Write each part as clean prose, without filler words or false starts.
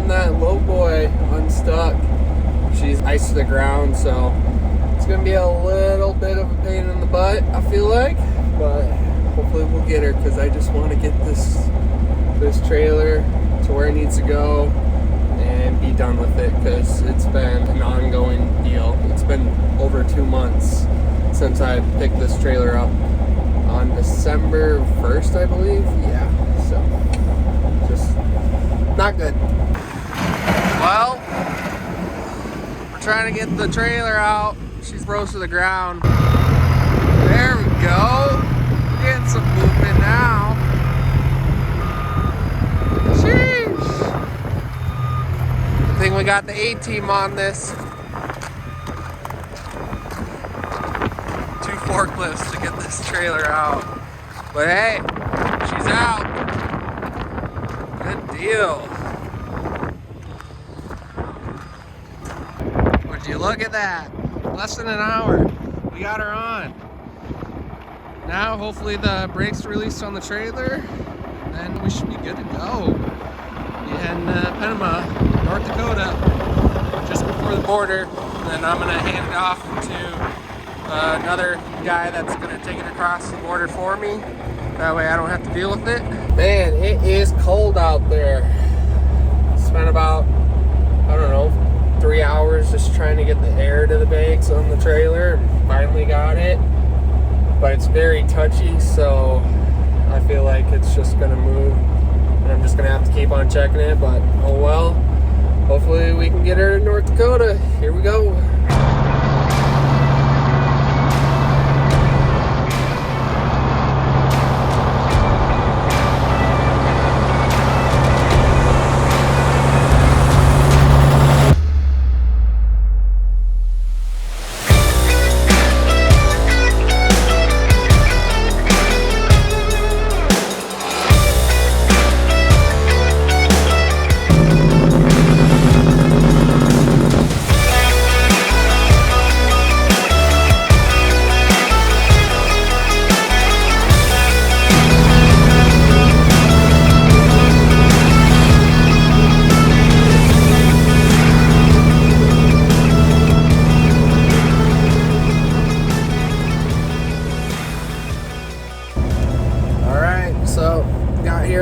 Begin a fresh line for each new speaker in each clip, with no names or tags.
getting that LOWBOY unstuck. She's iced to the ground, so it's gonna be a little bit of a pain in the butt, I feel like, but hopefully we'll get her, because I just want to get this trailer to where it needs to go and be done with it, because it's been an ongoing deal. It's been over 2 months since I picked this trailer up on December 1st, I believe. Yeah, so just not good. Well, we're trying to get the trailer out. She's froze to the ground. There we go. Getting some movement now. Sheesh. I think we got the A-team on this. 2 forklifts to get this trailer out. But hey, she's out. Good deal. Would you look at that? Less than an hour. We got her on. Now hopefully the brakes released on the trailer, then we should be good to go. In Panama, North Dakota, just before the border. And then I'm gonna hand it off to another guy that's gonna take it across the border for me. That way I don't have to deal with it. Man, it is cold out there. Spent about, I don't know, 3 hours just trying to get the air to the bags on the trailer. Finally got it. But it's very touchy, so I feel like it's just gonna move. And I'm just gonna have to keep on checking it, but oh well. Hopefully we can get her to North Dakota. Here we go.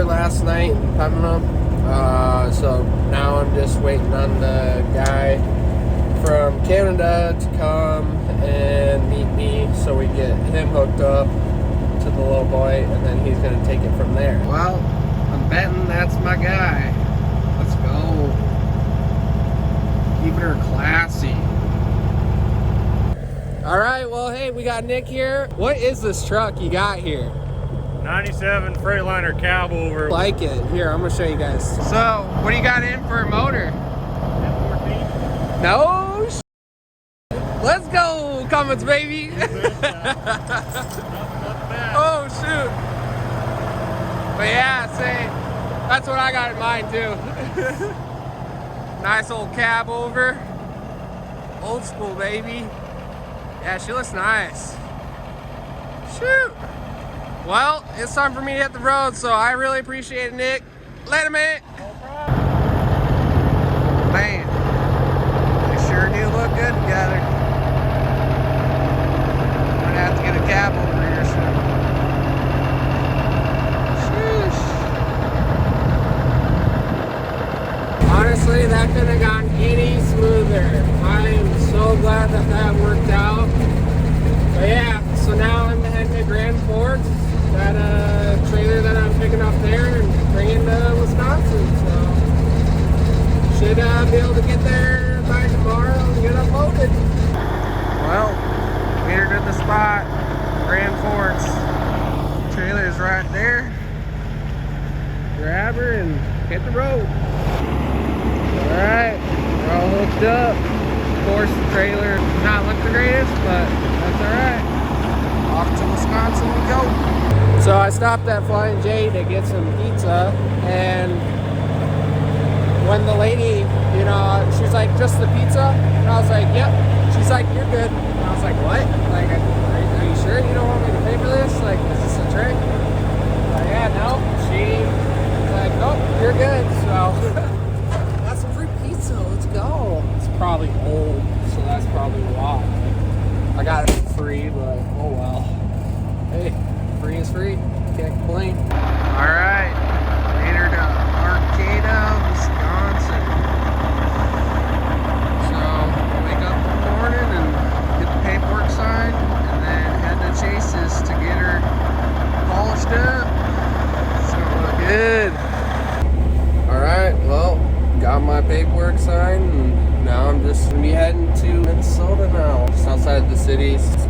Last night in Panama, so now I'm just waiting on the guy from Canada to come and meet me so we get him hooked up to the LOWBOY, and then he's going to take it from there. Well, I'm betting that's my guy. Let's go. Keeping her classy. Alright, well hey, we got Nick here. What is this truck you got here?
97 Freightliner cab over.
Like it. Here, I'm gonna show you guys. So, what do you got in for a motor?
F14.
No. Let's go, Cummins, baby. Oh shoot. But yeah, say that's what I got in mind too. Nice old cab over. Old school, baby. Yeah, she looks nice. Shoot. Well, it's time for me to hit the road, so I really appreciate it, Nick. Let him in.
No problem.
Man, they sure do look good together. I'm gonna have to get a cab over here soon. Sheesh. Honestly, that couldn't have gone any smoother. I am so glad that that worked out. But yeah, so now I'm heading to Grand Forks. That trailer that I'm picking up there and bringing to Wisconsin, so should be able to get there by tomorrow and get unloaded. Well, made her to the spot, Grand Forks. Trailer's right there. Grab her and hit the road. Alright, we're all hooked up. Of course, the trailer not look the greatest, but that's alright. Off to Wisconsin we go. So I stopped at Flying J to get some pizza, and when the lady, you know, she's like, just the pizza? And I was like, yep. She's like, you're good. And I was like, what? Like, are you sure you don't want me to pay for this? Like, is this a trick? Like, yeah, no. She's like, nope, you're good. So that's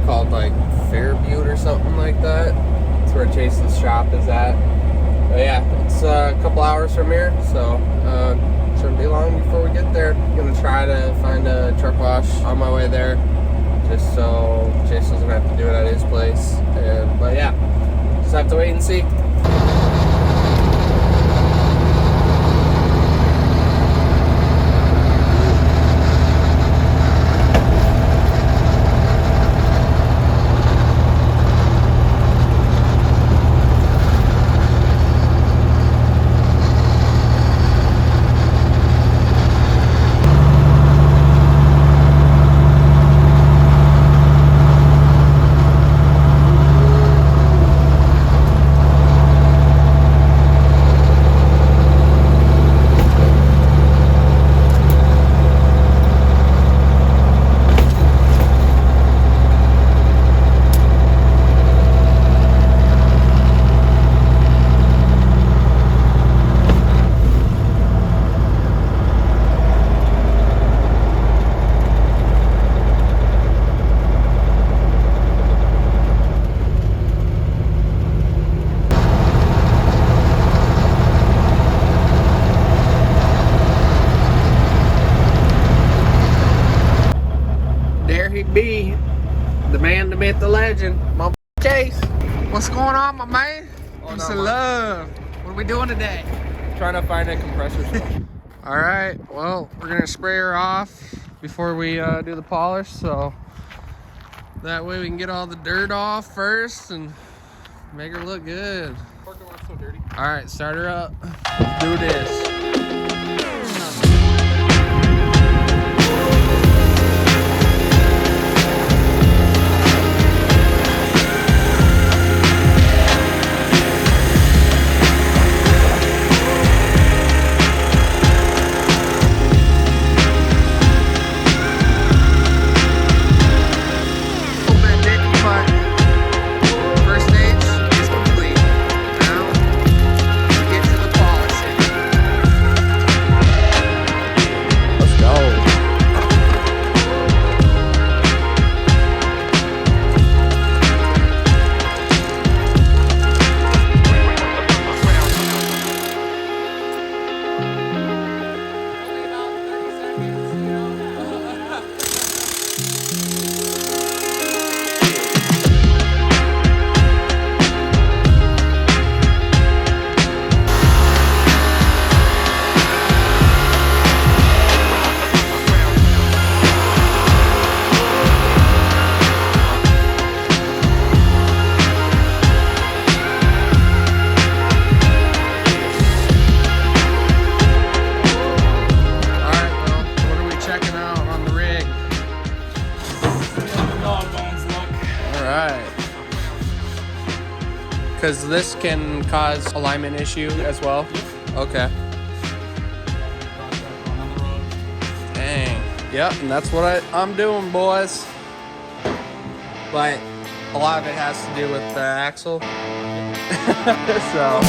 called like Fairbutte or something like that. That's where Chase's shop is at. But yeah, it's a couple hours from here, so shouldn't be long before we get there. I'm gonna try to find a truck wash on my way there, just so Chase doesn't have to do it at his place. But yeah, just have to wait and see. There he be, the man, the myth, the legend, my Chase. What's going on, my man? Peace and love. What are we doing today?
Trying to find a compressor switch.
All right, well, we're gonna spray her off before we do the polish, so that way we can get all the dirt off first and make her look good.
So dirty.
All right, start her up. Do this. Because this can cause alignment issue as well. Okay. Dang. Yep, and that's what I'm doing, boys. But a lot of it has to do with the axle. So.